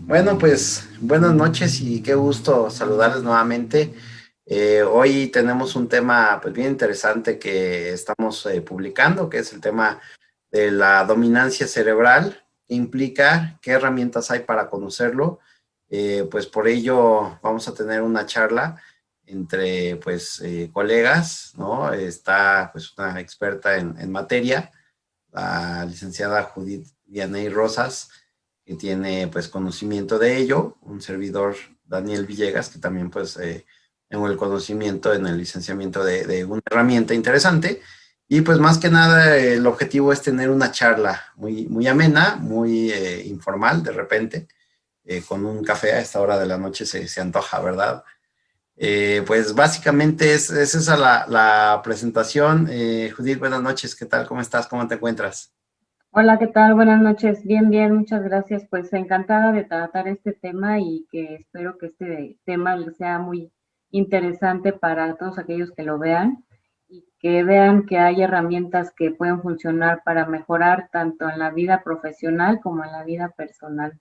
Bueno, pues buenas noches y qué gusto saludarles nuevamente. Hoy tenemos un tema pues bien interesante que estamos publicando, que es el tema de la dominancia cerebral, qué implica, qué herramientas hay para conocerlo. Pues por ello vamos a tener una charla entre pues colegas, ¿no? Está pues una experta en materia, la licenciada Judith Vianey Rosas, que tiene pues conocimiento de ello, un servidor Daniel Villegas, que también pues tengo el conocimiento en el licenciamiento de una herramienta interesante, y pues más que nada el objetivo es tener una charla muy amena, muy informal de repente, con un café a esta hora de la noche se antoja, ¿verdad? Pues básicamente es esa la presentación. Judith, buenas noches, ¿qué tal? ¿Cómo estás? ¿Cómo te encuentras? Hola, ¿qué tal? Buenas noches. Bien, bien, muchas gracias. Pues encantada de tratar este tema y que espero que este tema les sea muy interesante para todos aquellos que lo vean y que vean que hay herramientas que pueden funcionar para mejorar tanto en la vida profesional como en la vida personal.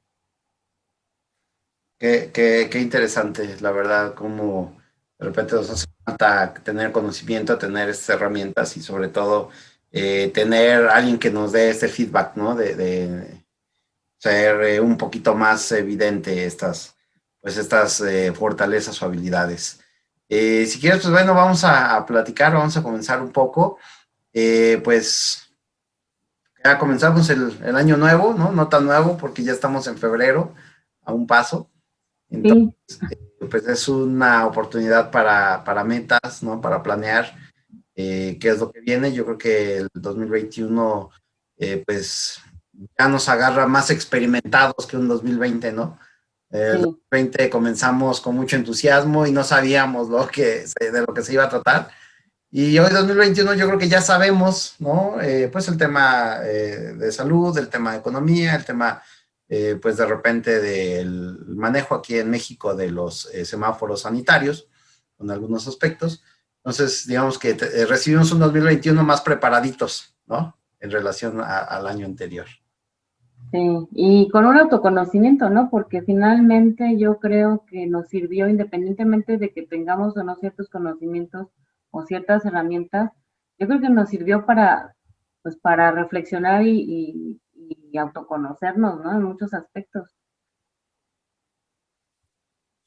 Qué interesante, la verdad, como de repente nos hace falta tener conocimiento, tener estas herramientas y sobre todo tener alguien que nos dé este feedback, ¿no? De ser un poquito más evidente estas fortalezas o habilidades. Si quieres, pues bueno, vamos a platicar, vamos a comenzar un poco. Pues ya comenzamos el año nuevo, ¿no? No tan nuevo porque ya estamos en febrero, a un paso. Entonces, Sí, pues es una oportunidad para metas, ¿no? Para planear qué es lo que viene. Yo creo que el 2021, pues ya nos agarra más experimentados que un 2020, ¿no? El sí. 2020 comenzamos con mucho entusiasmo y no sabíamos de lo que se iba a tratar. Y hoy 2021 yo creo que ya sabemos, ¿no? Pues el tema de salud, el tema de economía, el tema, pues de repente del manejo aquí en México de los semáforos sanitarios, con algunos aspectos. Entonces, digamos que recibimos un 2021 más preparaditos, ¿no? En relación al año anterior. Sí, y con un autoconocimiento, ¿no? Porque finalmente yo creo que nos sirvió, independientemente de que tengamos o no ciertos conocimientos o ciertas herramientas, yo creo que nos sirvió para, pues, para reflexionar y autoconocernos, ¿no? En muchos aspectos.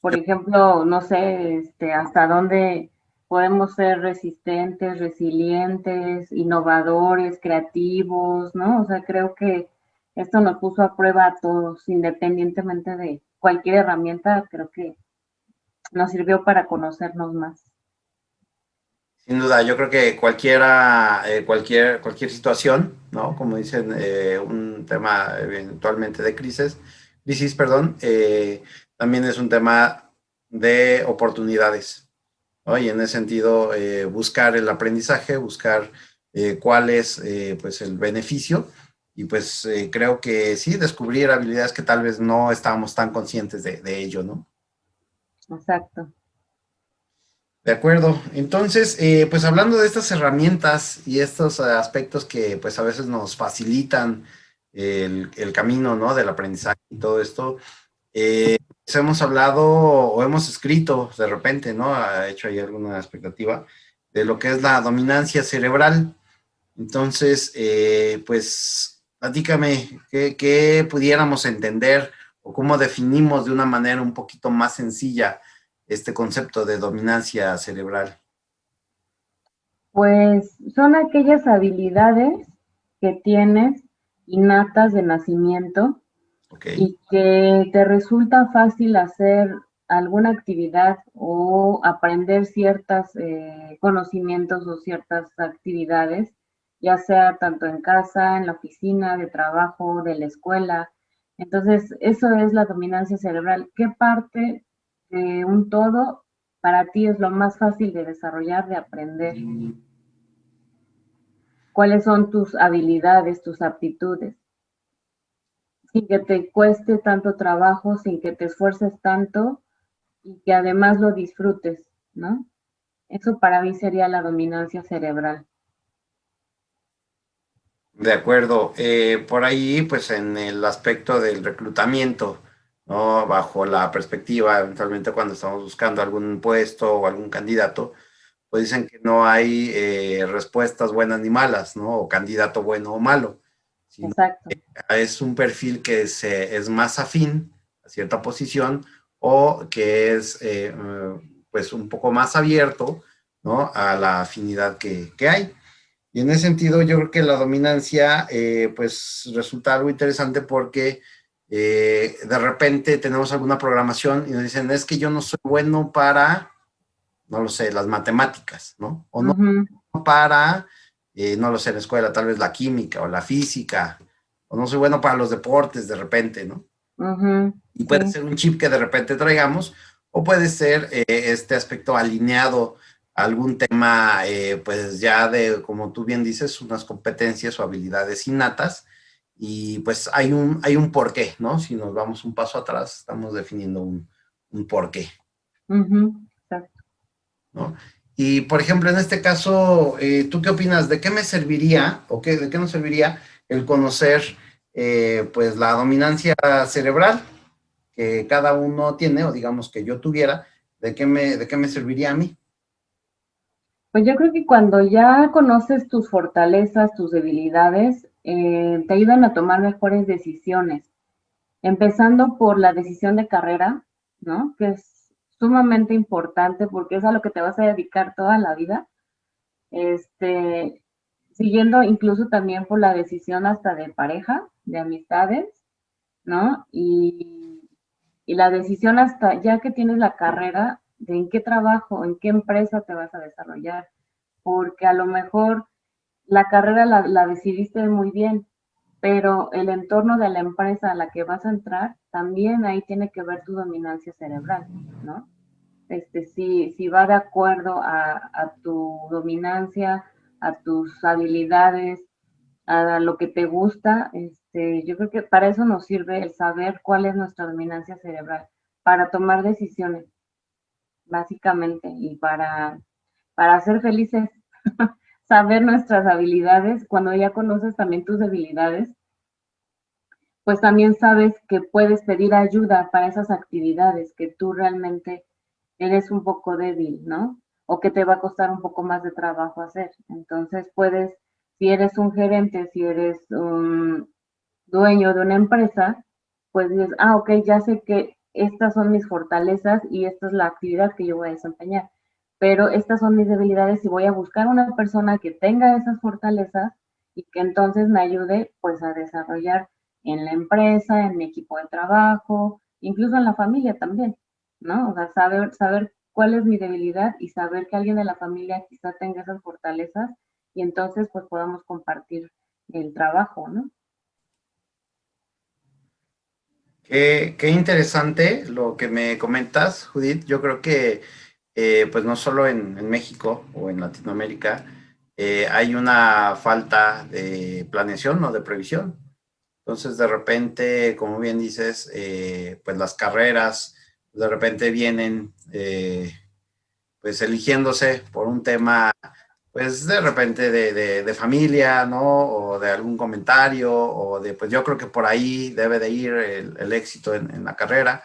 Por ejemplo, no sé, hasta dónde podemos ser resistentes, resilientes, innovadores, creativos, ¿no? O sea, creo que esto nos puso a prueba a todos, independientemente de cualquier herramienta, creo que nos sirvió para conocernos más. Sin duda, yo creo que cualquier situación, ¿no? Como dicen, un tema eventualmente de crisis, perdón, también es un tema de oportunidades, ¿no? Y en ese sentido, buscar el aprendizaje, buscar cuál es, pues, el beneficio. Y pues creo que sí, descubrir habilidades que tal vez no estábamos tan conscientes de ello, ¿no? Exacto. De acuerdo. Entonces, pues hablando de estas herramientas y estos aspectos que pues a veces nos facilitan el camino, ¿no? Del aprendizaje y todo esto, pues hemos hablado o hemos escrito de repente, ¿no? Ha hecho ahí alguna expectativa de lo que es la dominancia cerebral. Entonces, pues platícame, ¿qué pudiéramos entender o cómo definimos de una manera un poquito más sencilla este concepto de dominancia cerebral? Pues son aquellas habilidades que tienes innatas de nacimiento Ok, y que te resulta fácil hacer alguna actividad o aprender ciertos conocimientos o ciertas actividades, ya sea tanto en casa, en la oficina, de trabajo, de la escuela. Entonces, eso es la dominancia cerebral. ¿Qué parte de un todo para ti es lo más fácil de desarrollar, de aprender? ¿Cuáles son tus habilidades, tus aptitudes? Sin que te cueste tanto trabajo, sin que te esfuerces tanto y que además lo disfrutes, ¿no? Eso para mí sería la dominancia cerebral. de acuerdo. Por ahí, pues en el aspecto del reclutamiento, ¿no? Bajo la perspectiva, eventualmente cuando estamos buscando algún puesto o algún candidato, pues dicen que no hay respuestas buenas ni malas, ¿no? O candidato bueno o malo, sino Exacto. es un perfil que es más afín a cierta posición o que es pues un poco más abierto, ¿no? A la afinidad que hay. Y en ese sentido yo creo que la dominancia pues resulta algo interesante porque de repente tenemos alguna programación y nos dicen, es que yo no soy bueno para, no lo sé, las matemáticas, ¿no? O no Ujú, para, no lo sé, en la escuela, tal vez la química o la física, o no soy bueno para los deportes de repente, ¿no? ujú, Y puede sí. ser un chip que de repente traigamos, o puede ser este aspecto alineado a algún tema, pues ya de, como tú bien dices, unas competencias o habilidades innatas, y pues hay un porqué, ¿no? Si nos vamos un paso atrás, estamos definiendo un porqué, Ujú, exacto. ¿no? Y, por ejemplo, en este caso, ¿tú qué opinas? ¿De qué me serviría o de qué nos serviría el conocer, pues, la dominancia cerebral que cada uno tiene, o digamos que yo tuviera, de qué me serviría a mí? Pues yo creo que cuando ya conoces tus fortalezas, tus debilidades, te ayudan a tomar mejores decisiones, empezando por la decisión de carrera, ¿no? Que es sumamente importante porque es a lo que te vas a dedicar toda la vida. Este, siguiendo incluso también por la decisión hasta de pareja, de amistades, ¿no? Y la decisión hasta ya que tienes la carrera, de en qué trabajo, en qué empresa te vas a desarrollar, porque a lo mejor la carrera la decidiste muy bien, pero el entorno de la empresa a la que vas a entrar, también ahí tiene que ver tu dominancia cerebral, ¿no? Si va de acuerdo a tu dominancia, a tus habilidades, a lo que te gusta, yo creo que para eso nos sirve el saber cuál es nuestra dominancia cerebral, para tomar decisiones, básicamente, y para ser felices, saber nuestras habilidades, cuando ya conoces también tus debilidades, pues también sabes que puedes pedir ayuda para esas actividades que tú realmente eres un poco débil, ¿no? O que te va a costar un poco más de trabajo hacer. Entonces puedes, si eres un gerente, si eres un dueño de una empresa, pues dices, ah, ok, ya sé que estas son mis fortalezas y esta es la actividad que yo voy a desempeñar. Pero estas son mis debilidades y voy a buscar una persona que tenga esas fortalezas y que entonces me ayude pues a desarrollar en la empresa, en mi equipo de trabajo, incluso en la familia también, ¿no? O sea, saber cuál es mi debilidad y saber que alguien de la familia quizá tenga esas fortalezas y entonces pues podamos compartir el trabajo, ¿no? Qué interesante lo que me comentas, Judith. Yo creo que, pues no solo en México o en Latinoamérica, hay una falta de planeación o de previsión. Entonces, de repente, como bien dices, pues las carreras de repente vienen pues eligiéndose por un tema, pues de repente de familia, ¿no? O de algún comentario, o de, pues yo creo que por ahí debe de ir el éxito en la carrera,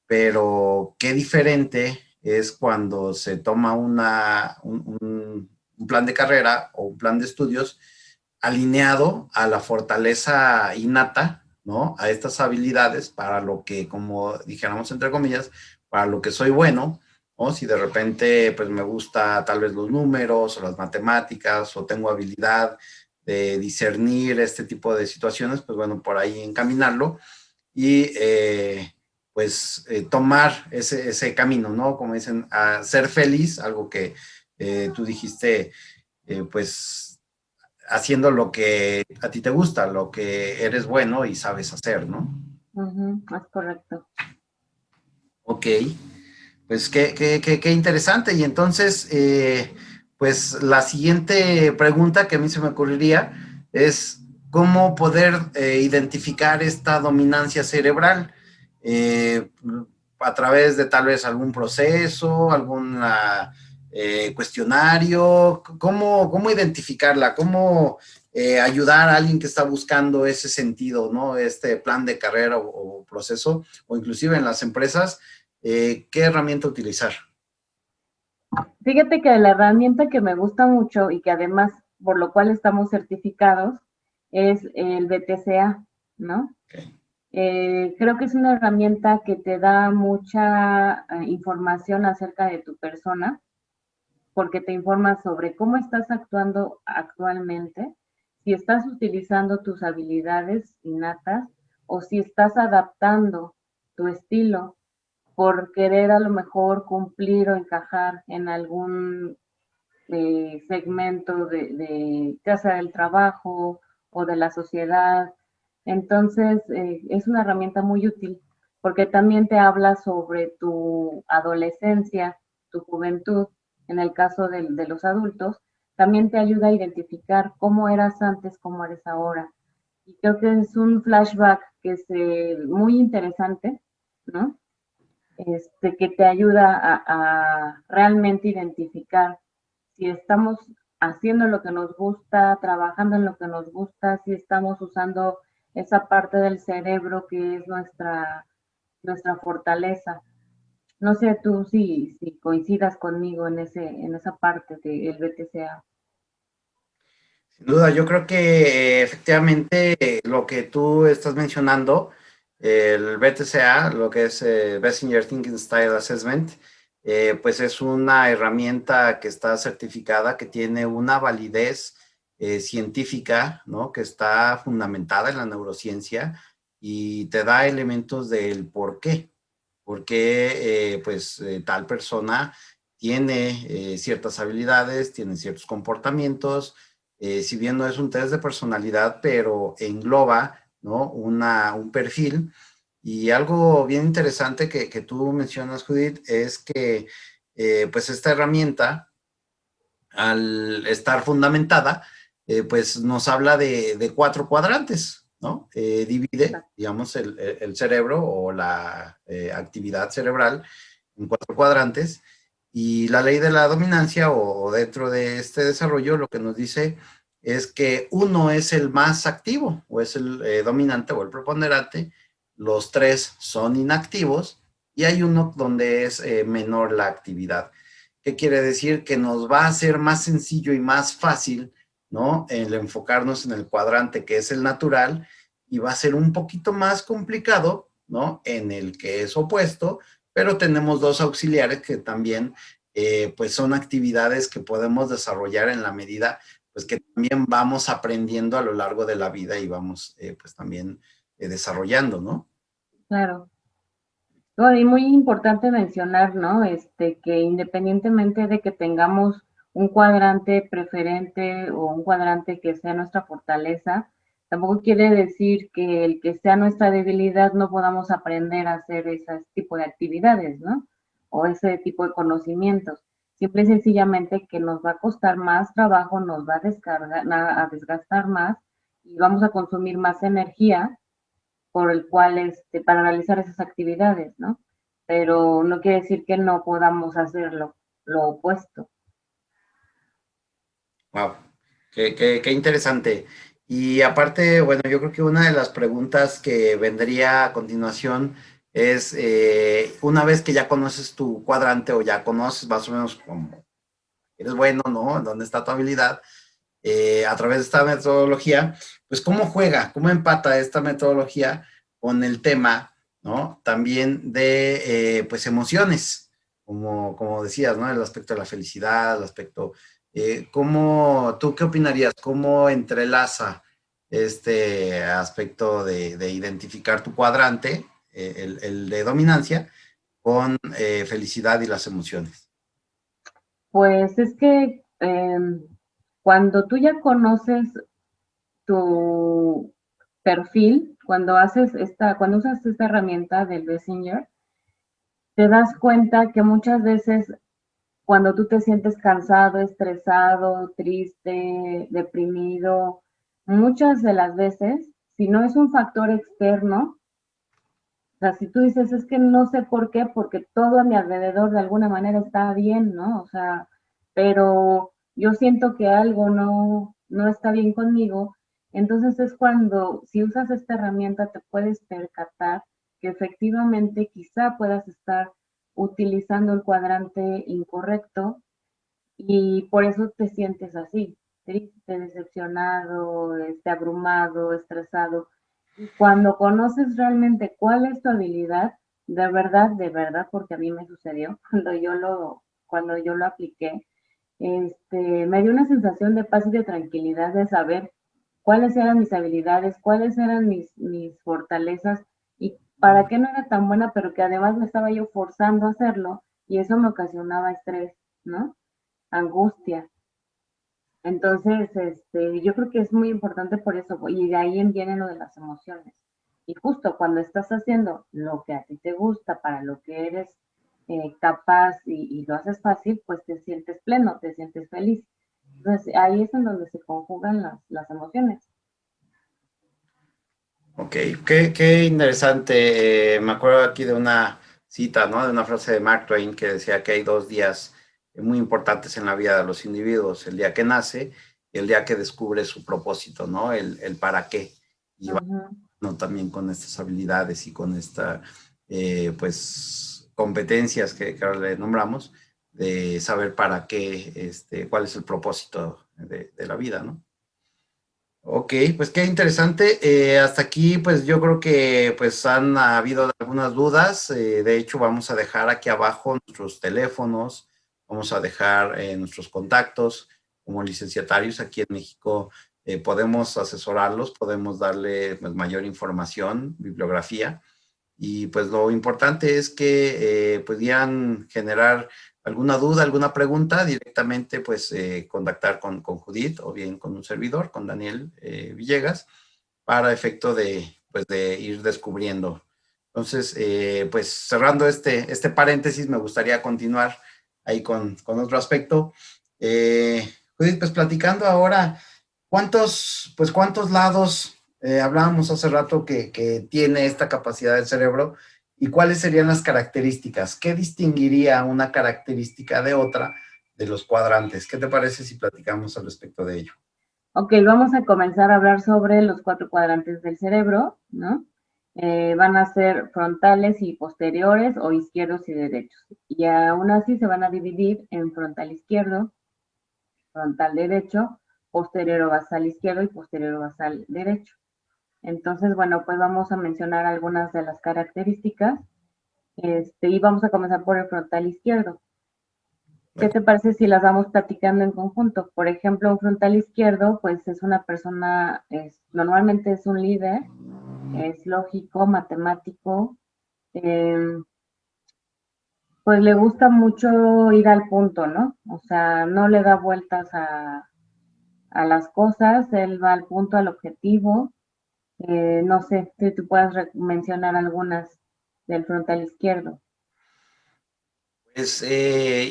pero qué diferente es cuando se toma un plan de carrera o un plan de estudios alineado a la fortaleza innata, ¿no? A estas habilidades para lo que, como dijéramos entre comillas, para lo que soy bueno, o si de repente pues me gusta tal vez los números o las matemáticas o tengo habilidad de discernir este tipo de situaciones, pues bueno, por ahí encaminarlo y pues tomar ese camino, ¿no? Como dicen, a ser feliz, algo que tú dijiste, pues haciendo lo que a ti te gusta, lo que eres bueno y sabes hacer, ¿no? Ujú, es correcto. Ok, pues qué interesante. Y entonces, pues la siguiente pregunta que a mí se me ocurriría es cómo poder identificar esta dominancia cerebral eh, a través de tal vez algún proceso, algún cuestionario, cómo identificarla, cómo ayudar a alguien que está buscando ese sentido, ¿no? Este plan de carrera o proceso, o inclusive en las empresas, ¿qué herramienta utilizar? Fíjate que la herramienta que me gusta mucho y que además por lo cual estamos certificados es el BTCA, ¿no? Okay. Creo que es una herramienta que te da mucha información acerca de tu persona, porque te informa sobre cómo estás actuando actualmente, si estás utilizando tus habilidades innatas o si estás adaptando tu estilo por querer a lo mejor cumplir o encajar en algún segmento ya sea del trabajo o de la sociedad. Entonces, es una herramienta muy útil porque también te habla sobre tu adolescencia, tu juventud, en el caso de los adultos, también te ayuda a identificar cómo eras antes, cómo eres ahora. Y creo que es un flashback que es muy interesante, ¿no? Que te ayuda a realmente identificar si estamos haciendo lo que nos gusta, trabajando en lo que nos gusta, si estamos usando esa parte del cerebro que es nuestra fortaleza. No sé tú si coincidas conmigo en esa parte del BTCA. Sin duda, yo creo que efectivamente lo que tú estás mencionando, el BTCA, lo que es Bessenger Thinking Style Assessment, pues es una herramienta que está certificada, que tiene una validez científica, ¿no? Que está fundamentada en la neurociencia y te da elementos del por qué pues tal persona tiene ciertas habilidades, tiene ciertos comportamientos, si bien no es un test de personalidad, pero engloba, ¿no? Un perfil. Y algo bien interesante que tú mencionas, Judith, es que pues esta herramienta, al estar fundamentada, pues nos habla de 4 cuadrantes, ¿no? Divide, digamos, el cerebro o la actividad cerebral en 4 cuadrantes. Y la ley de la dominancia o dentro de este desarrollo lo que nos dice es que uno es el más activo o es el dominante o el preponderante, los 3 son inactivos y hay uno donde es menor la actividad. ¿Qué quiere decir? Que nos va a ser más sencillo y más fácil, ¿no? El enfocarnos en el cuadrante que es el natural y va a ser un poquito más complicado, ¿no? En el que es opuesto, pero tenemos 2 auxiliares que también, pues son actividades que podemos desarrollar en la medida, pues que también vamos aprendiendo a lo largo de la vida y vamos, pues también desarrollando, ¿no? Claro. No, y muy importante mencionar, ¿no? Que independientemente de que tengamos un cuadrante preferente o un cuadrante que sea nuestra fortaleza, tampoco quiere decir que el que sea nuestra debilidad no podamos aprender a hacer ese tipo de actividades, ¿no? O ese tipo de conocimientos. Simple y sencillamente que nos va a costar más trabajo, nos va a a desgastar más y vamos a consumir más energía por el cual, para realizar esas actividades, ¿no? Pero no quiere decir que no podamos hacerlo, lo opuesto. Wow, qué interesante. Y aparte, bueno, yo creo que una de las preguntas que vendría a continuación es, una vez que ya conoces tu cuadrante o ya conoces más o menos cómo eres bueno, ¿no? ¿Dónde está tu habilidad? A través de esta metodología, pues cómo juega, cómo empata esta metodología con el tema, ¿no? También de, pues, emociones, como decías, ¿no? El aspecto de la felicidad, el aspecto, ¿tú qué opinarías? ¿Cómo entrelaza este aspecto de identificar tu cuadrante, el de dominancia, con felicidad y las emociones? Pues es que cuando tú ya conoces tu perfil, cuando usas esta herramienta del Messenger, te das cuenta que muchas veces cuando tú te sientes cansado, estresado, triste, deprimido, muchas de las veces, si no es un factor externo, o sea, si tú dices, es que no sé por qué, porque todo a mi alrededor de alguna manera está bien, ¿no? O sea, pero yo siento que algo no está bien conmigo. Entonces es cuando, si usas esta herramienta, te puedes percatar que efectivamente quizá puedas estar utilizando el cuadrante incorrecto y por eso te sientes así, triste, decepcionado, abrumado, estresado. Y cuando conoces realmente cuál es tu habilidad, de verdad, porque a mí me sucedió cuando yo lo apliqué, me dio una sensación de paz y de tranquilidad de saber cuáles eran mis habilidades, cuáles eran mis fortalezas y para qué no era tan buena, pero que además me estaba yo forzando a hacerlo y eso me ocasionaba estrés, ¿no? Angustia. Entonces, yo creo que es muy importante por eso, y de ahí viene lo de las emociones. Y justo cuando estás haciendo lo que a ti te gusta, para lo que eres capaz y lo haces fácil, pues te sientes pleno, te sientes feliz. Entonces, ahí es en donde se conjugan las emociones. Ok, qué interesante. Me acuerdo aquí de una cita, ¿no? De una frase de Mark Twain que decía que hay dos días muy importantes en la vida de los individuos, el día que nace y el día que descubre su propósito, ¿no? El para qué. Y va, Ujú. ¿no? También con estas habilidades y con esta, pues, competencias que ahora le nombramos, de saber para qué, cuál es el propósito de la vida, ¿no? Ok, pues qué interesante. Hasta aquí, pues yo creo que pues han habido algunas dudas. De hecho, vamos a dejar aquí abajo nuestros teléfonos, vamos a dejar nuestros contactos como licenciatarios aquí en México. Podemos asesorarlos, podemos darle pues, mayor información, bibliografía. Y pues lo importante es que pudieran generar alguna duda, alguna pregunta, directamente pues contactar con Judith o bien con un servidor, con Daniel Villegas, para efecto de, pues, de ir descubriendo. Entonces, pues cerrando este paréntesis, me gustaría continuar ahí con otro aspecto. Judith, pues platicando ahora, ¿cuántos lados hablábamos hace rato que tiene esta capacidad del cerebro y cuáles serían las características? ¿Qué distinguiría una característica de otra de los cuadrantes? ¿Qué te parece si platicamos al respecto de ello? Ok, vamos a comenzar a hablar sobre los cuatro cuadrantes del cerebro, ¿no? Van a ser frontales y posteriores o izquierdos y derechos. Y aún así se van a dividir en frontal izquierdo, frontal derecho, posterior o basal izquierdo y posterior o basal derecho. Entonces, bueno, pues vamos a mencionar algunas de las características y vamos a comenzar por el frontal izquierdo. ¿Qué te parece si las vamos platicando en conjunto? Por ejemplo, un frontal izquierdo, pues es una persona, normalmente es un líder, es lógico, matemático, eh, pues le gusta mucho ir al punto, ¿no? O sea, no le da vueltas a las cosas, él va al punto, al objetivo. No sé si tú puedes mencionar algunas del frontal izquierdo. Pues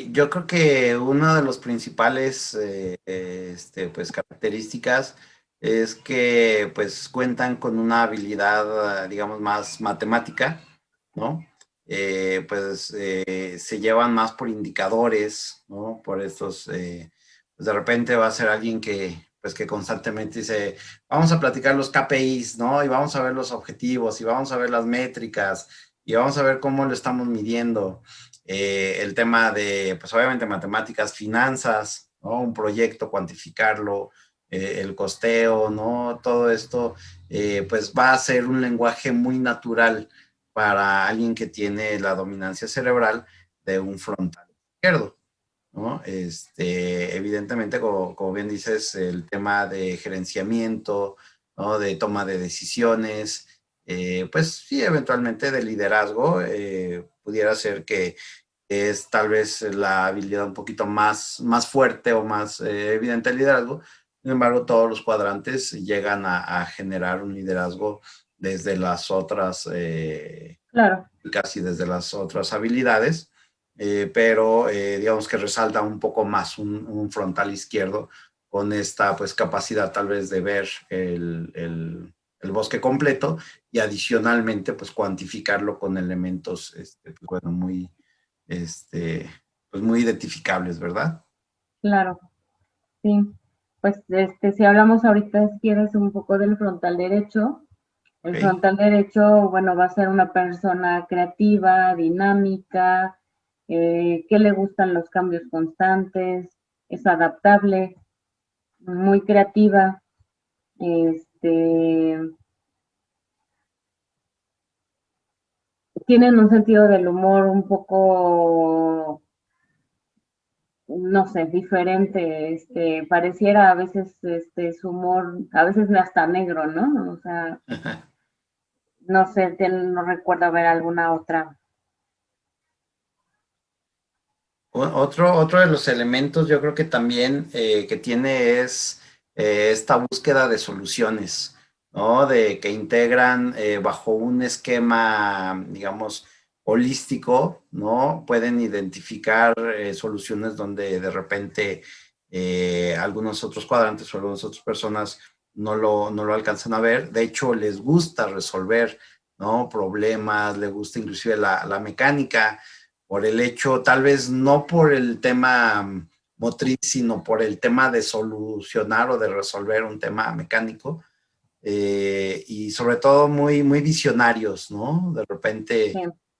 yo creo que una de los principales pues, características es que pues cuentan con una habilidad, digamos, más matemática, ¿no? Pues se llevan más por indicadores, ¿no? Por estos, pues de repente va a ser alguien que, pues que constantemente dice, vamos a platicar los KPIs, ¿no? Y vamos a ver los objetivos y vamos a ver las métricas y vamos a ver cómo lo estamos midiendo. El tema de, pues obviamente matemáticas, finanzas, ¿no? Un proyecto, cuantificarlo, el costeo, ¿no? Todo esto, pues va a ser un lenguaje muy natural para alguien que tiene la dominancia cerebral de un frontal izquierdo, ¿no? Evidentemente, como bien dices, el tema de gerenciamiento, ¿no? De toma de decisiones, pues sí, eventualmente de liderazgo, pudiera ser que es tal vez la habilidad un poquito más fuerte o más evidente el liderazgo. Sin embargo, todos los cuadrantes llegan a generar un liderazgo desde las otras, Claro, casi desde las otras habilidades, pero digamos que resalta un poco más un frontal izquierdo con esta pues capacidad tal vez de ver el bosque completo y adicionalmente pues cuantificarlo con elementos pues, bueno, muy este, pues muy identificables, ¿verdad? claro, sí. Pues si hablamos ahorita, si quieres, un poco del frontal derecho. El ¿ok? frontal derecho, bueno, va a ser una persona creativa, dinámica, que le gustan los cambios constantes, es adaptable, muy creativa, este, tienen un sentido del humor un poco, no sé, diferente, pareciera a veces su humor, a veces hasta negro, ¿no? O sea, no sé, no recuerdo ver alguna otra. Otro de los elementos yo creo que también que tiene es esta búsqueda de soluciones, ¿no? De que integran bajo un esquema, digamos, holístico, ¿no? Pueden identificar soluciones donde de repente algunos otros cuadrantes o algunas otras personas no lo alcanzan a ver. De hecho, les gusta resolver, ¿no? Problemas, les gusta inclusive la mecánica por el hecho, tal vez no por el tema motriz, sino por el tema de solucionar o de resolver un tema mecánico. Y sobre todo muy visionarios, ¿no? De repente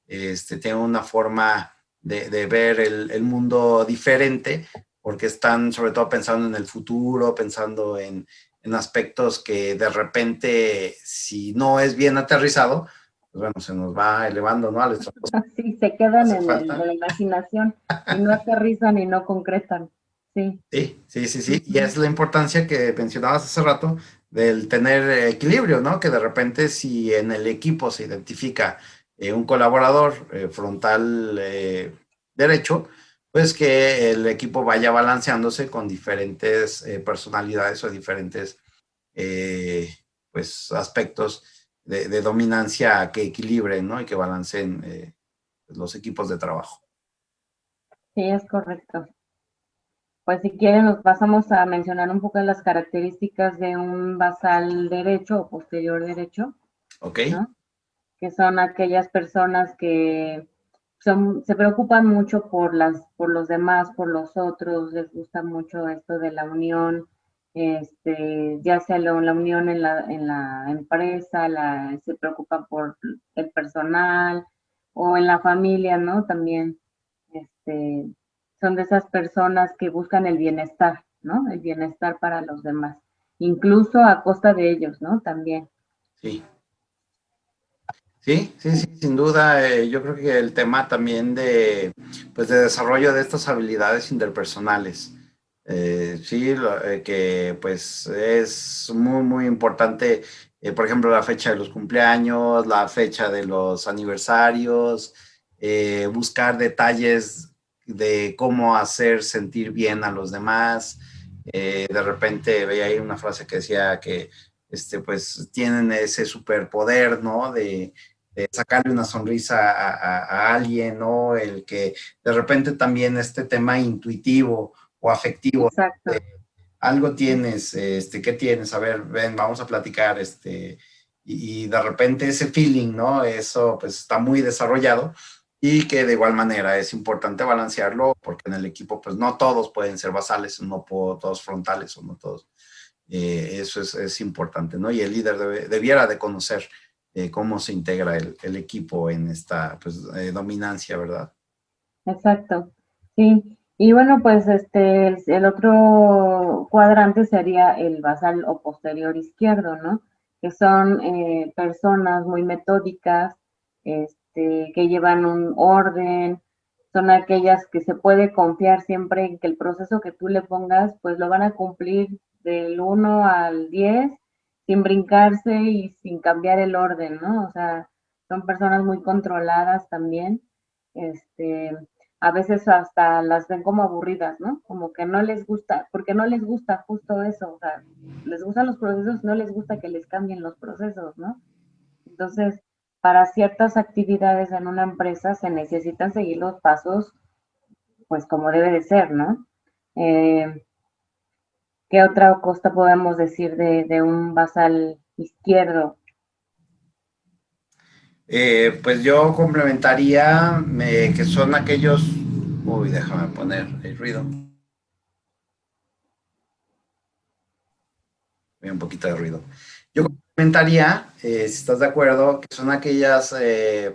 Sí, tienen una forma de ver el mundo diferente, porque están sobre todo pensando en el futuro, pensando en aspectos que de repente, si no es bien aterrizado, pues bueno, se nos va elevando, ¿no? Al estratosfera, sí, se quedan hace en falta. la imaginación y no aterrizan y no concretan. Sí. Sí. Y Ujú. es la importancia que mencionabas hace rato del tener equilibrio, ¿no? Que de repente si en el equipo se identifica un colaborador frontal derecho, pues que el equipo vaya balanceándose con diferentes personalidades o diferentes eh, pues aspectos de dominancia que equilibren, ¿no? Y que balanceen los equipos de trabajo. Sí, es correcto. Pues si quieren nos pasamos a mencionar un poco de las características de un basal derecho o posterior derecho, ¿Ok? ¿no? Que son aquellas personas que se preocupan mucho por los demás, por los otros, les gusta mucho esto de la unión, ya sea la unión en la empresa, se preocupan por el personal o en la familia, ¿no? También, este, son de esas personas que buscan el bienestar, ¿no? El bienestar para los demás, incluso a costa de ellos, ¿no? También. Sí. Sí, sin duda. Yo creo que el tema también pues de desarrollo de estas habilidades interpersonales, sí, que pues es muy importante, por ejemplo, la fecha de los cumpleaños, la fecha de los aniversarios, buscar detalles de cómo hacer sentir bien a los demás. De repente veía ahí una frase que decía que pues tienen ese superpoder, ¿no? De sacarle una sonrisa a alguien, ¿no? El que de repente también este tema intuitivo o afectivo, Exacto. de algo tienes, ¿qué tienes? A ver, ven, vamos a platicar, y de repente ese feeling, ¿no? Eso pues está muy desarrollado y que de igual manera es importante balancearlo porque en el equipo pues no todos pueden ser basales, no todos frontales o no todos. Eso es importante, ¿no? Y el líder debiera de conocer cómo se integra el equipo en esta pues, dominancia, ¿verdad? Exacto, sí. Y bueno, pues el otro cuadrante sería el basal o posterior izquierdo, ¿no? Que son personas muy metódicas, que llevan un orden, son aquellas que se puede confiar siempre en que el proceso que tú le pongas, pues lo van a cumplir del 1 al 10 sin brincarse y sin cambiar el orden, ¿no? O sea, son personas muy controladas también. Este, a veces hasta las ven como aburridas, ¿no? Como que no les gusta, porque no les gusta justo eso, o sea, les gustan los procesos, no les gusta que les cambien los procesos, ¿no? Entonces, para ciertas actividades en una empresa se necesitan seguir los pasos, pues como debe de ser, ¿no? Eh, ¿Qué otra cosa podemos decir de un basal izquierdo? Pues yo complementaría que son aquellos, uy, déjame poner el ruido. Hay un poquito de ruido. Yo comentaría, si estás de acuerdo, que son aquellas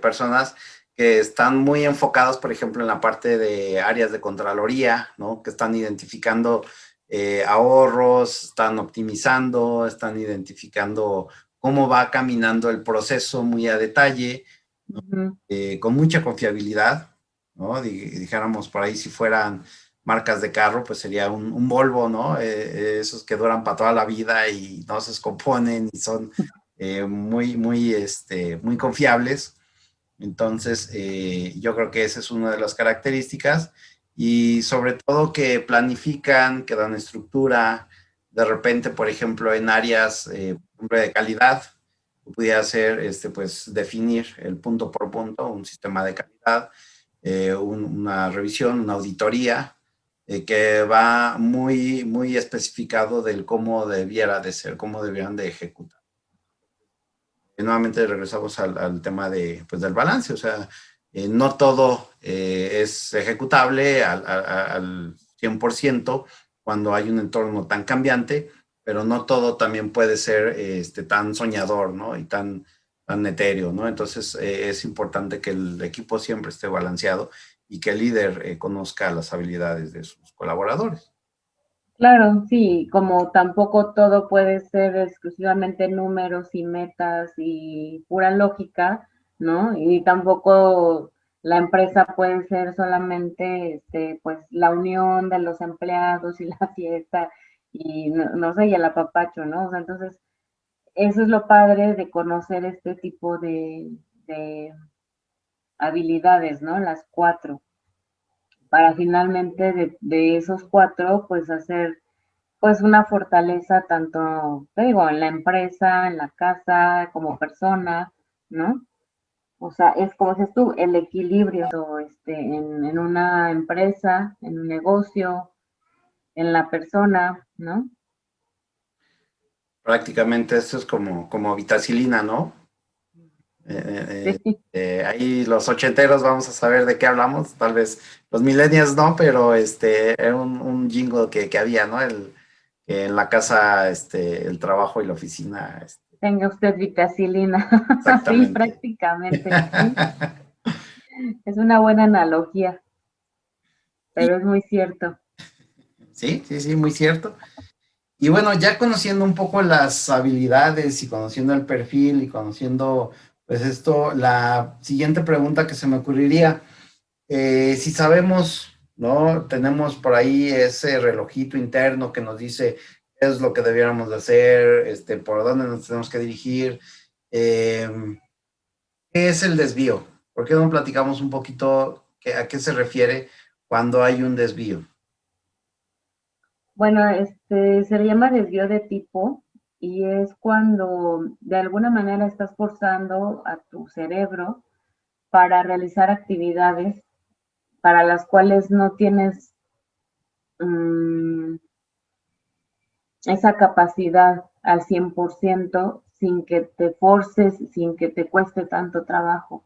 personas que están muy enfocados, por ejemplo, en la parte de áreas de Contraloría, ¿no? Que están identificando ahorros, están optimizando, están identificando cómo va caminando el proceso muy a detalle, ¿no? Con mucha confiabilidad, ¿no? Dijéramos por ahí, si fueran marcas de carro, pues sería un Volvo, ¿no? Esos que duran para toda la vida y no se descomponen y son muy confiables. Entonces, yo creo que esa es una de las características y sobre todo que planifican, que dan estructura, de repente, por ejemplo, en áreas de calidad, pudiera ser, pues, definir el punto por punto, un sistema de calidad, una revisión, una auditoría, que va muy especificado del cómo debiera de ser, cómo debieran de ejecutar. Y nuevamente regresamos al tema de, pues, del balance, o sea, no todo es ejecutable al 100% cuando hay un entorno tan cambiante, pero no todo también puede ser tan soñador, ¿no? Y tan etéreo, ¿no? Entonces es importante que el equipo siempre esté balanceado y que el líder conozca las habilidades de sus colaboradores. Claro, sí, como tampoco todo puede ser exclusivamente números y metas y pura lógica, ¿no? Y tampoco la empresa puede ser solamente, pues, la unión de los empleados y la fiesta y no sé, y el apapacho, ¿no? O sea, entonces, eso es lo padre de conocer este tipo de habilidades, ¿no? Las cuatro, para finalmente de esos cuatro, pues hacer pues una fortaleza tanto, te digo, en la empresa, en la casa, como persona, ¿no? O sea, es como dices tú, el equilibrio en una empresa, en un negocio, en la persona, ¿no? Prácticamente esto es como vitacilina, ¿no? Sí, Ahí los ochenteros vamos a saber de qué hablamos, tal vez los millennials no, pero era un jingle que había, ¿no? Que en la casa, el trabajo y la oficina, tenga usted vitacilina, sí, exactamente. prácticamente, sí. Es una buena analogía, Y pero es muy cierto. sí, sí, sí, muy cierto. Y bueno, ya conociendo un poco las habilidades y conociendo el perfil y conociendo, pues esto, la siguiente pregunta que se me ocurriría, si sabemos, ¿no? Tenemos por ahí ese relojito interno que nos dice qué es lo que debiéramos de hacer, por dónde nos tenemos que dirigir. eh, ¿Qué es el desvío? ¿Por qué no platicamos un poquito a qué se refiere cuando hay un desvío? Bueno, se le llama desvío de tipo y es cuando de alguna manera estás forzando a tu cerebro para realizar actividades para las cuales no tienes esa capacidad al 100% sin que te forces, sin que te cueste tanto trabajo.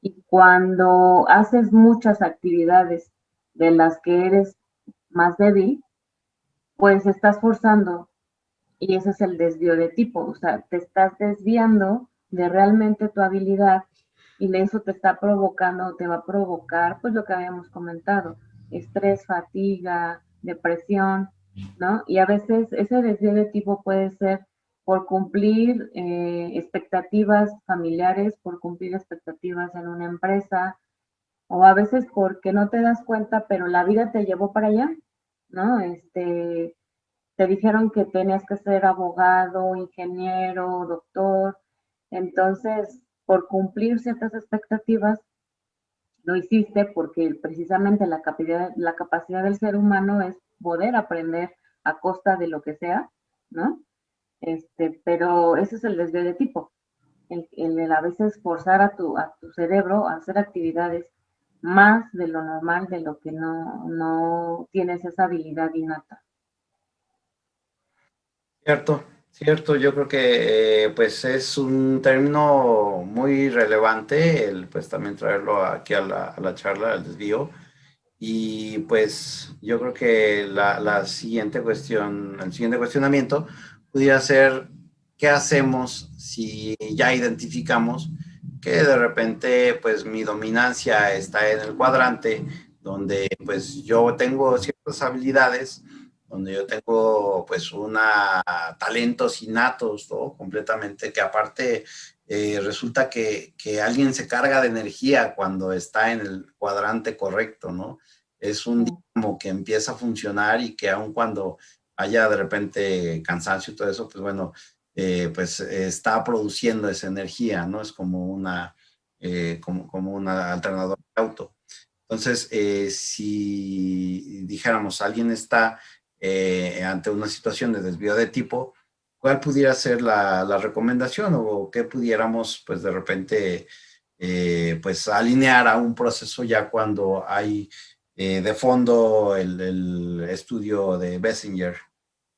Y cuando haces muchas actividades de las que eres más débil, pues estás forzando y ese es el desvío de tipo, o sea, te estás desviando de realmente tu habilidad y eso te está provocando, te va a provocar, pues lo que habíamos comentado, estrés, fatiga, depresión, ¿no? Y a veces ese desvío de tipo puede ser por cumplir expectativas familiares, por cumplir expectativas en una empresa, o a veces porque no te das cuenta, pero la vida te llevó para allá, ¿no? Te dijeron que tenías que ser abogado, ingeniero, doctor. Entonces, por cumplir ciertas expectativas, lo hiciste porque precisamente la capacidad del ser humano es poder aprender a costa de lo que sea, ¿no? Pero ese es el desvío de tipo, el a veces forzar a tu cerebro a hacer actividades más de lo normal, de lo que no tienes esa habilidad innata. Cierto, cierto, yo creo que pues es un término muy relevante el pues también traerlo aquí a la charla, al desvío. Y pues yo creo que la siguiente cuestión, el siguiente cuestionamiento pudiera ser, ¿qué hacemos si ya identificamos que de repente pues mi dominancia está en el cuadrante donde pues yo tengo ciertas habilidades, donde yo tengo pues una talentos innatos, ¿no? Completamente, que aparte resulta que alguien se carga de energía cuando está en el cuadrante correcto, ¿no? Es un dinamo que empieza a funcionar y que aun cuando haya de repente cansancio y todo eso, pues bueno, pues está produciendo esa energía, ¿no? Es como como una alternadora de auto. Entonces, si dijéramos, alguien está ante una situación de desvío de tipo, ¿cuál pudiera ser la recomendación o qué pudiéramos, pues de repente, pues alinear a un proceso ya cuando hay de fondo el estudio de Bessinger,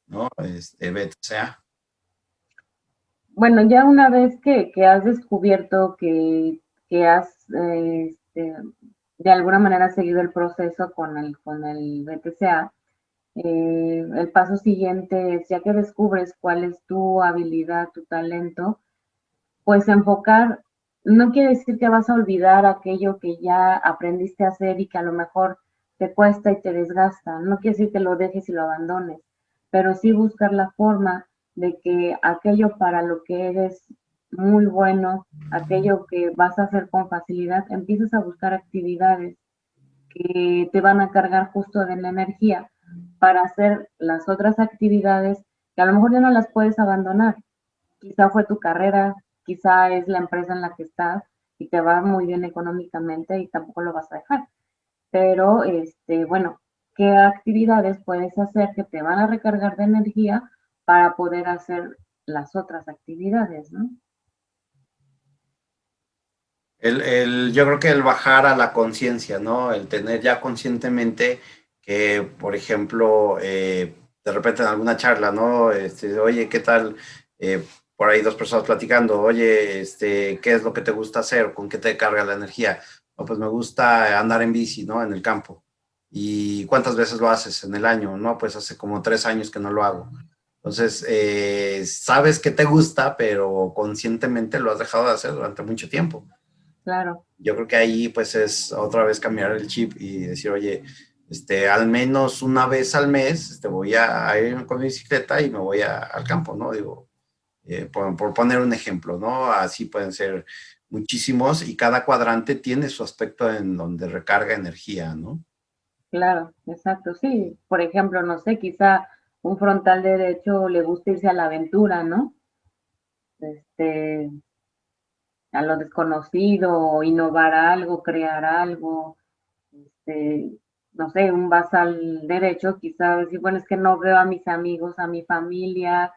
¿no? BTCA. Bueno, ya una vez que has descubierto que has de alguna manera seguido el proceso con el BTCA, el paso siguiente es, ya que descubres cuál es tu habilidad, tu talento, pues enfocar, no quiere decir que vas a olvidar aquello que ya aprendiste a hacer y que a lo mejor te cuesta y te desgasta, no quiere decir que lo dejes y lo abandones, pero sí buscar la forma de que aquello para lo que eres muy bueno, aquello que vas a hacer con facilidad, empieces a buscar actividades que te van a cargar justo de la energía para hacer las otras actividades que a lo mejor ya no las puedes abandonar. Quizá fue tu carrera, quizá es la empresa en la que estás y te va muy bien económicamente y tampoco lo vas a dejar. Pero, bueno, ¿qué actividades puedes hacer que te van a recargar de energía para poder hacer las otras actividades, ¿no? Yo creo que el bajar a la conciencia, ¿no? El tener ya conscientemente que, por ejemplo, de repente en alguna charla, ¿no? Oye, ¿qué tal? Por ahí dos personas platicando, oye, ¿qué es lo que te gusta hacer? ¿Con qué te carga la energía? No, pues me gusta andar en bici, ¿no? En el campo. ¿Y cuántas veces lo haces en el año? No, pues hace como 3 años que no lo hago. Entonces, sabes que te gusta, pero conscientemente lo has dejado de hacer durante mucho tiempo. Claro, Yo creo que ahí pues es otra vez cambiar el chip y decir, oye, al menos una vez al mes voy a ir con mi bicicleta y me voy al campo, ¿no? Digo, por poner un ejemplo, ¿no? Así pueden ser muchísimos y cada cuadrante tiene su aspecto en donde recarga energía, ¿no? claro, exacto. Sí, por ejemplo, no sé, quizá un frontal derecho le gusta irse a la aventura, ¿no? Este, a lo desconocido, innovar algo, crear algo, este, no sé, un basal derecho, quizás decir, bueno, es que no veo a mis amigos, a mi familia,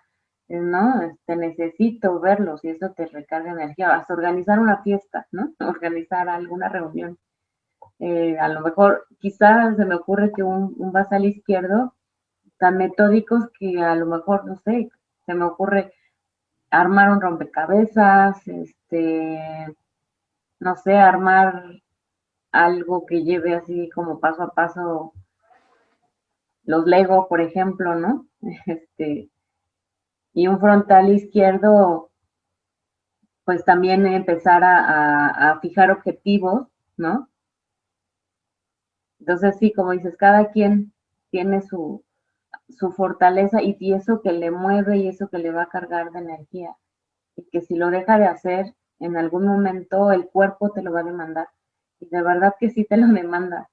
¿no? Necesito verlos y eso te recarga energía. Hasta organizar una fiesta, ¿no? Organizar alguna reunión. A lo mejor, quizás se me ocurre que un basal izquierdo, tan metódicos que a lo mejor, no sé, se me ocurre armar un rompecabezas, no sé, armar algo que lleve así como paso a paso los Lego, por ejemplo, ¿no? Este, y un frontal izquierdo, pues también empezar a fijar objetivos, ¿no? Entonces, sí, como dices, cada quien tiene su fortaleza y eso que le mueve y eso que le va a cargar de energía. Y que si lo deja de hacer, en algún momento el cuerpo te lo va a demandar. Y de verdad que sí te lo demanda.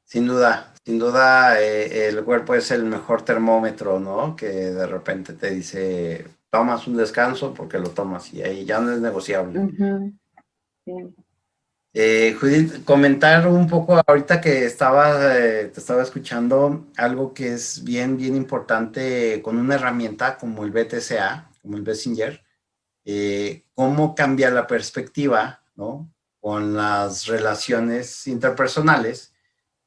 Sin duda, el cuerpo es el mejor termómetro, ¿no? Que de repente te dice, tomas un descanso porque lo tomas y ahí ya no es negociable. Ujú, sí. Judith, comentar un poco ahorita que te estaba escuchando algo que es bien importante con una herramienta como el BTCA, como el Bessinger, cómo cambia la perspectiva, ¿no? Con las relaciones interpersonales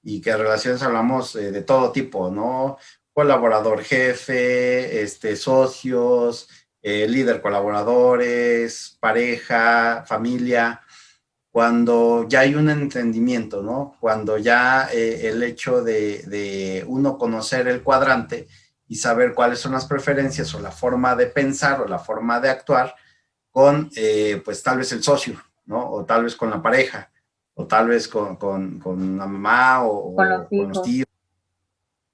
y que relaciones hablamos de todo tipo, ¿no? Colaborador jefe, socios, líder colaboradores, pareja, familia. cuando ya hay un entendimiento, ¿no? Cuando ya el hecho de uno conocer el cuadrante y saber cuáles son las preferencias o la forma de pensar o la forma de actuar con, pues tal vez el socio, ¿no? O tal vez con la pareja, o tal vez con la mamá con los o con los hijos. tíos,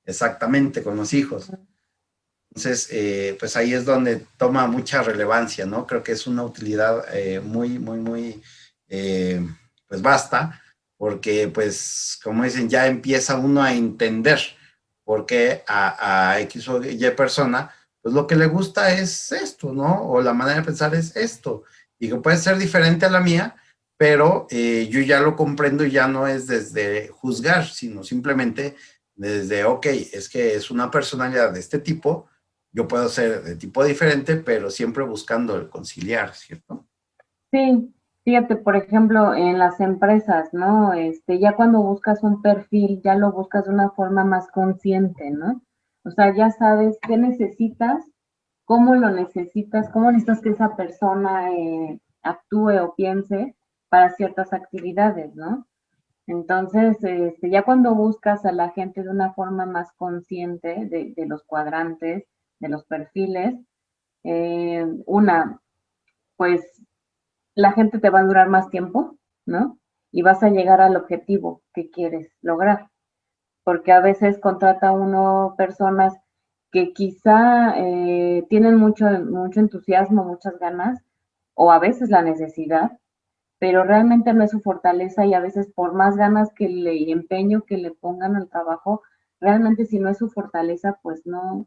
exactamente, con los hijos. Entonces, pues ahí es donde toma mucha relevancia, ¿no? Creo que es una utilidad muy, eh, pues vasta, porque pues, como dicen, ya empieza uno a entender por qué a X o Y persona, pues lo que le gusta es esto, ¿no? O la manera de pensar es esto, y que puede ser diferente a la mía, pero yo ya lo comprendo y ya no es desde juzgar, sino simplemente desde, ok, es que es una personalidad de este tipo, yo puedo ser de tipo diferente, pero siempre buscando el conciliar, ¿cierto? Sí, fíjate, por ejemplo, en las empresas, ¿no? Ya cuando buscas un perfil, ya lo buscas de una forma más consciente, ¿no? O sea, ya sabes qué necesitas, cómo lo necesitas, cómo necesitas que esa persona actúe o piense para ciertas actividades, ¿no? Entonces, ya cuando buscas a la gente de una forma más consciente de los cuadrantes, de los perfiles, una, pues la gente te va a durar más tiempo, ¿no? Y vas a llegar al objetivo que quieres lograr. Porque a veces contrata uno personas que quizá tienen mucho entusiasmo, muchas ganas, o a veces la necesidad, pero realmente no es su fortaleza y a veces por más ganas que le y empeño que le pongan al trabajo, realmente si no es su fortaleza, pues no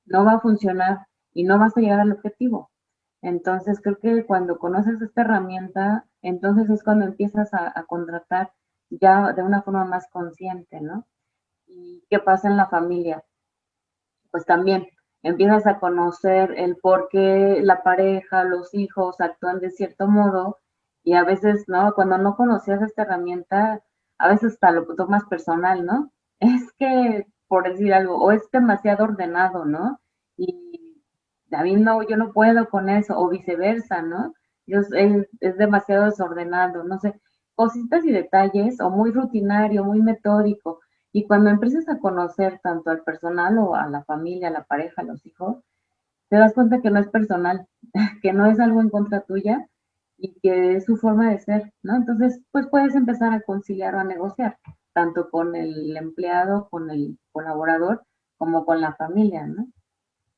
va a funcionar y no vas a llegar al objetivo. Entonces, creo que cuando conoces esta herramienta, entonces es cuando empiezas a contratar ya de una forma más consciente, ¿no? ¿Y qué pasa en la familia? Pues también empiezas a conocer el por qué la pareja, los hijos actúan de cierto modo y a veces, ¿no? Cuando no conocías esta herramienta, a veces hasta lo tomas personal, ¿no? Es que, por decir algo, o es demasiado ordenado, ¿no? Y a mí no, yo no puedo con eso, o viceversa, ¿no? Es demasiado desordenado, no sé, cositas y detalles, o muy rutinario, muy metódico, y cuando empiezas a conocer tanto al personal o a la familia, a la pareja, a los hijos, te das cuenta que no es personal, que no es algo en contra tuya y que es su forma de ser, ¿no? Entonces, pues puedes empezar a conciliar o a negociar, tanto con el empleado, con el colaborador, como con la familia, ¿no?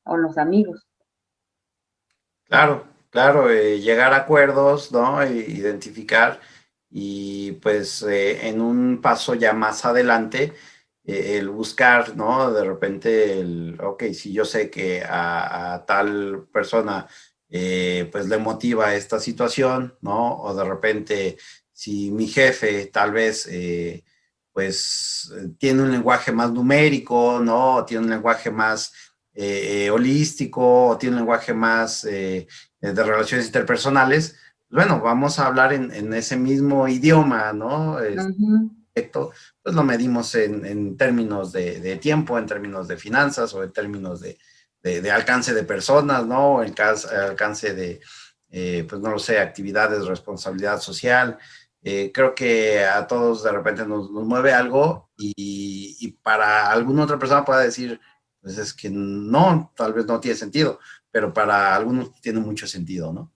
O los amigos. Claro, claro, llegar a acuerdos, ¿no? Identificar y pues en un paso ya más adelante, el buscar, ¿no? De repente, ok, si yo sé que a tal persona pues le motiva esta situación, ¿no? O de repente, si mi jefe tal vez pues tiene un lenguaje más numérico, ¿no? O tiene un lenguaje más holístico o tiene un lenguaje más de relaciones interpersonales, bueno, vamos a hablar en ese mismo idioma, ¿no? Ujú. Pues lo medimos en términos de tiempo, en términos de finanzas o en términos de alcance de personas, ¿no? O alcance de, pues no lo sé, actividades, responsabilidad social. Creo que a todos de repente nos mueve algo y para alguna otra persona pueda decir, pues es que no, tal vez no tiene sentido, pero para algunos tiene mucho sentido, ¿no?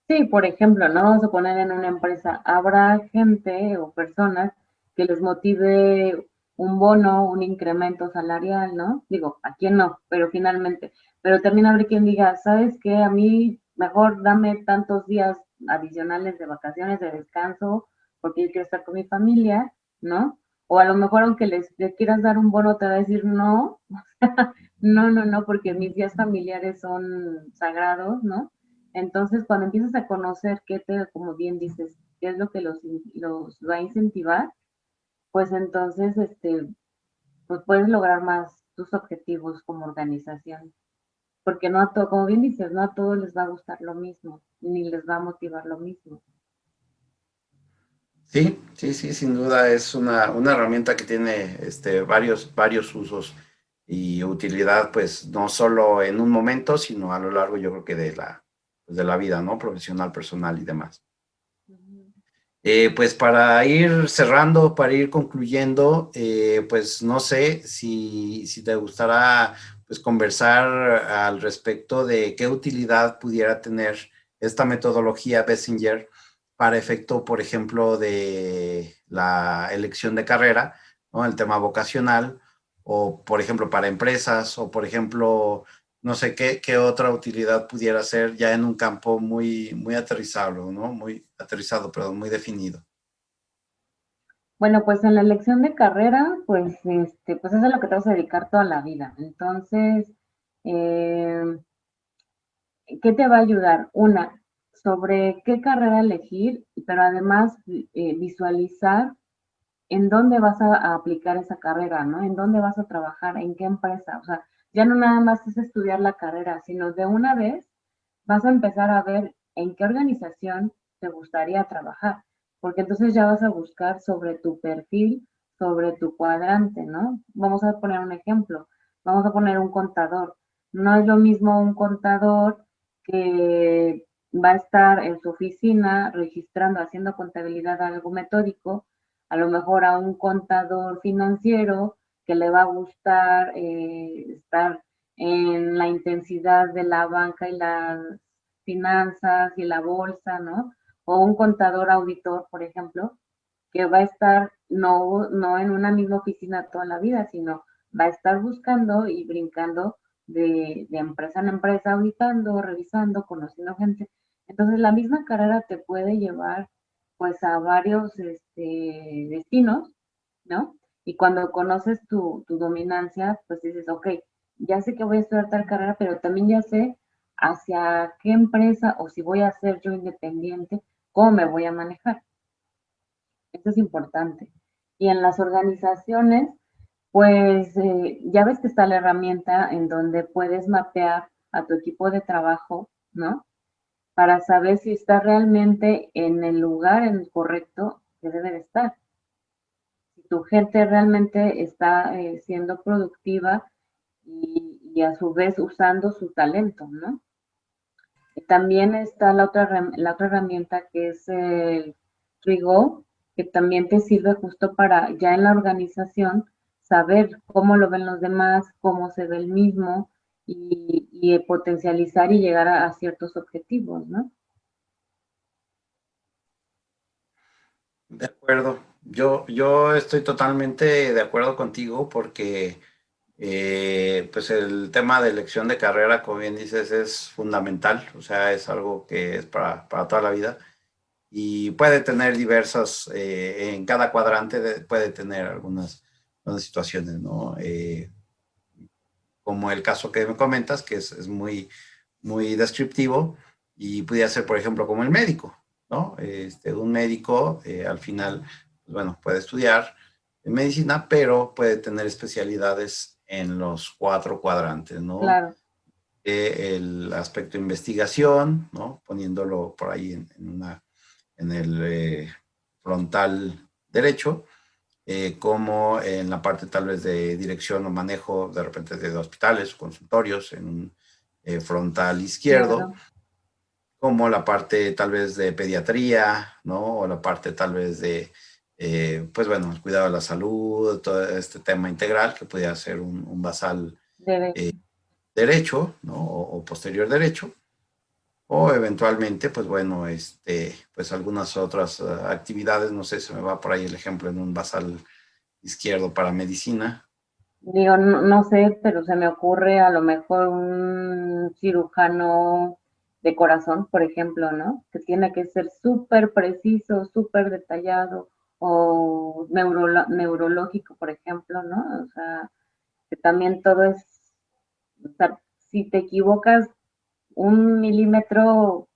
Sí, por ejemplo, ¿no? Vamos a poner en una empresa, habrá gente o personas que les motive un bono, un incremento salarial, ¿no? Digo, ¿a quién no? Pero finalmente, pero también habrá quien diga, ¿sabes qué? A mí mejor dame tantos días adicionales de vacaciones, de descanso, porque yo quiero estar con mi familia, ¿no? O a lo mejor aunque le quieras dar un bono, te va a decir no, no, porque mis días familiares son sagrados, ¿no? Entonces, cuando empiezas a conocer como bien dices, qué es lo que los va a incentivar, pues entonces, pues puedes lograr más tus objetivos como organización. Porque no a todo, como bien dices, no a todos les va a gustar lo mismo, ni les va a motivar lo mismo. Sí, sí, sí, sin duda es una herramienta que tiene varios usos y utilidad, pues no solo en un momento, sino a lo largo, yo creo que pues, de la vida, ¿no? Profesional, personal y demás. Pues para ir cerrando, para ir concluyendo, pues no sé si te gustará pues conversar al respecto de qué utilidad pudiera tener esta metodología Bessinger para efecto, por ejemplo, de la elección de carrera, ¿no? El tema vocacional, o por ejemplo para empresas, o por ejemplo, no sé qué otra utilidad pudiera ser ya en un campo muy aterrizado, ¿no? Muy aterrizado, perdón, muy definido. Bueno, pues en la elección de carrera, pues eso es lo que te vas a dedicar toda la vida. Entonces, eh, ¿qué te va a ayudar? Una, sobre qué carrera elegir, pero además visualizar en dónde vas a aplicar esa carrera, ¿no? En dónde vas a trabajar, en qué empresa. O sea, ya no nada más es estudiar la carrera, sino de una vez vas a empezar a ver en qué organización te gustaría trabajar, porque entonces ya vas a buscar sobre tu perfil, sobre tu cuadrante, ¿no? Vamos a poner un ejemplo, vamos a poner un contador. No es lo mismo un contador que va a estar en su oficina registrando, haciendo contabilidad algo metódico, a lo mejor a un contador financiero que le va a gustar estar en la intensidad de la banca y las finanzas y la bolsa, ¿no? O un contador auditor, por ejemplo, que va a estar no en una misma oficina toda la vida, sino va a estar buscando y brincando de empresa en empresa, auditando, revisando, conociendo gente. Entonces, la misma carrera te puede llevar pues a varios destinos, ¿no? Y cuando conoces tu dominancia, pues dices, ok, ya sé que voy a estudiar tal carrera, pero también ya sé hacia qué empresa o si voy a ser yo independiente, cómo me voy a manejar. Esto es importante. Y en las organizaciones, pues ya ves que está la herramienta en donde puedes mapear a tu equipo de trabajo, ¿no? Para saber si está realmente en el lugar en el correcto que debe de estar. Si tu gente realmente está siendo productiva y a su vez usando su talento, ¿no? También está la otra herramienta que es el Trigo, que también te sirve justo para ya en la organización saber cómo lo ven los demás, cómo se ve el mismo y potencializar y llegar a ciertos objetivos, ¿no? De acuerdo. Yo estoy totalmente de acuerdo contigo porque pues el tema de elección de carrera, como bien dices, es fundamental. O sea, es algo que es para toda la vida y puede tener diversas, en cada cuadrante puede tener algunas situaciones, ¿no? Como el caso que me comentas, que es muy descriptivo y pudiera ser, por ejemplo, como el médico, ¿no? Un médico al final, pues, bueno, puede estudiar en medicina, pero puede tener especialidades en los cuatro cuadrantes, ¿no? Claro, El aspecto de investigación, ¿no? Poniéndolo por ahí en el frontal derecho, como en la parte tal vez de dirección o manejo de repente de hospitales, consultorios, en un frontal izquierdo, izquierdo. como la parte tal vez de pediatría, ¿no? O la parte tal vez de, pues bueno, el cuidado de la salud, todo este tema integral que pudiera ser un basal Derecho. derecho, ¿no? O posterior derecho. O eventualmente, pues bueno, pues algunas otras actividades, no sé, se me va por ahí el ejemplo en un basal izquierdo para medicina. Digo, no, no sé, pero se me ocurre a lo mejor un cirujano de corazón, por ejemplo, ¿no? Que tiene que ser súper preciso, súper detallado, o neurológico, por ejemplo, ¿no? O sea, que también todo es, o sea, si te equivocas un milímetro,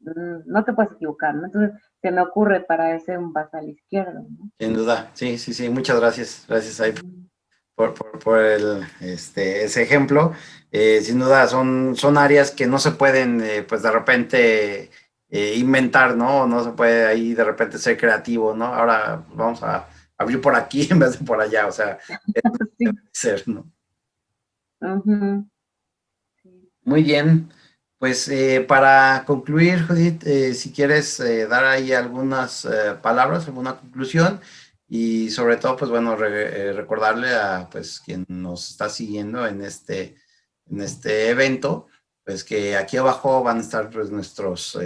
no te puedes equivocar, ¿no? Entonces, se me ocurre para ese un basal izquierdo, ¿no? Sin duda, sí, sí, sí, muchas gracias. Gracias ahí Ujú. por ese ejemplo. Sin duda son áreas que no se pueden, pues de repente inventar, ¿no? No se puede ahí de repente ser creativo, ¿no? Ahora vamos a abrir por aquí en vez de por allá, o sea, debe Sí. ser, ¿no? Ujú, sí. Muy bien. Pues para concluir, Judith, si quieres dar ahí algunas palabras, alguna conclusión y sobre todo, pues bueno, recordarle a pues quien nos está siguiendo en este evento, pues que aquí abajo van a estar pues nuestros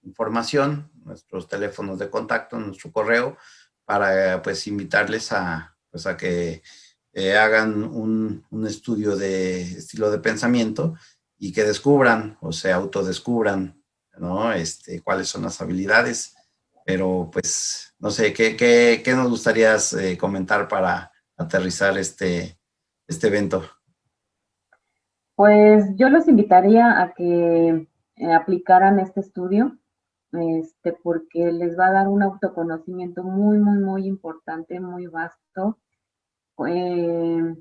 información, nuestros teléfonos de contacto, nuestro correo, para pues invitarles a, pues, a que hagan un estudio de estilo de pensamiento y que descubran o se autodescubran, ¿no? Cuáles son las habilidades. Pero pues, no sé, ¿qué nos gustaría comentar para aterrizar este evento? Pues yo los invitaría a que aplicaran este estudio, porque les va a dar un autoconocimiento muy, muy, muy importante, muy vasto. Eh,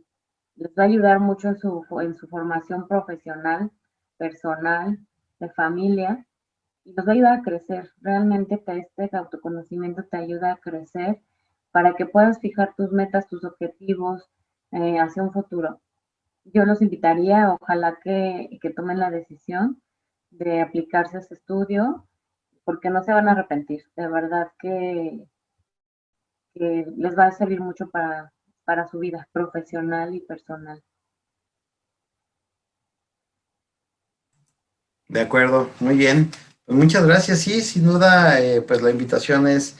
Les va a ayudar mucho en su formación profesional, personal, de familia, y los va a ayudar a crecer. Realmente este autoconocimiento te ayuda a crecer para que puedas fijar tus metas, tus objetivos hacia un futuro. Yo los invitaría, ojalá que tomen la decisión de aplicarse a este estudio, porque no se van a arrepentir. De verdad que les va a servir mucho para su vida profesional y personal. De acuerdo, muy bien. Pues muchas gracias. Sí, sin duda, pues la invitación es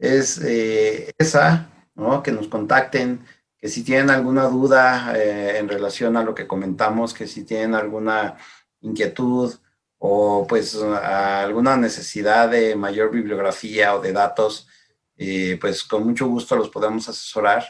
esa, ¿no? Que nos contacten, que si tienen alguna duda en relación a lo que comentamos, que si tienen alguna inquietud o pues alguna necesidad de mayor bibliografía o de datos, pues con mucho gusto los podemos asesorar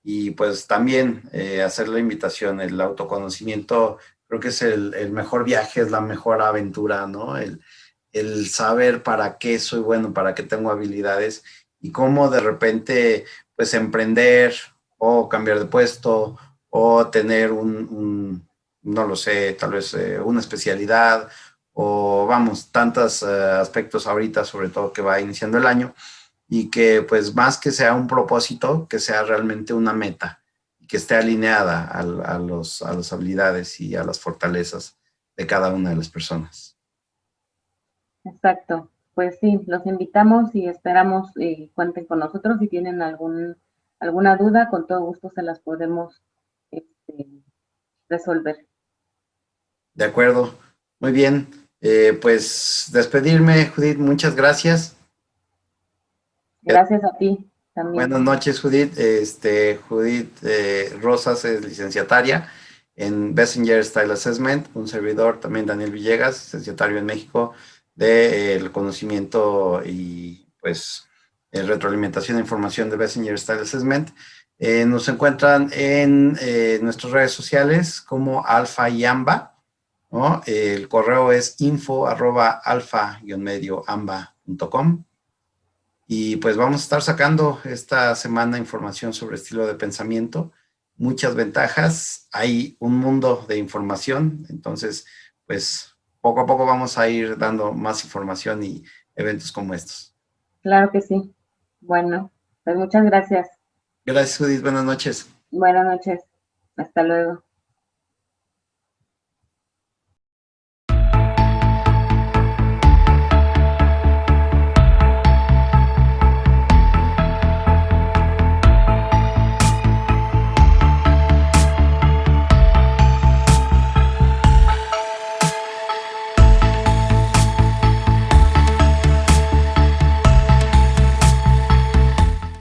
y pues también hacer la invitación, el autoconocimiento. Creo que es el mejor viaje, es la mejor aventura, ¿no? El saber para qué soy bueno, para qué tengo habilidades y cómo de repente, pues, emprender o cambiar de puesto o tener no lo sé, tal vez una especialidad o vamos, tantos aspectos ahorita, sobre todo que va iniciando el año y que pues más que sea un propósito, que sea realmente una meta y que esté alineada a las habilidades y a las fortalezas de cada una de las personas. Exacto. Pues sí, los invitamos y esperamos cuenten con nosotros. Si tienen alguna duda, con todo gusto se las podemos este, resolver. De acuerdo, muy bien. Pues despedirme, Judith, muchas gracias. Gracias a ti también. Buenas noches, Judith. Judith Rosas es licenciataria en Bessenger Style Assessment, un servidor también, Daniel Villegas, licenciatario en México del conocimiento y pues retroalimentación de información de Bessenger Style Assessment. Nos encuentran en nuestras redes sociales como Alfa y Amba, ¿no? El correo es info@alfa-amba.com. Y pues vamos a estar sacando esta semana información sobre estilo de pensamiento, muchas ventajas, hay un mundo de información, entonces pues poco a poco vamos a ir dando más información y eventos como estos. Claro que sí. Bueno, pues muchas gracias. Gracias, Judith, buenas noches. Buenas noches. Hasta luego.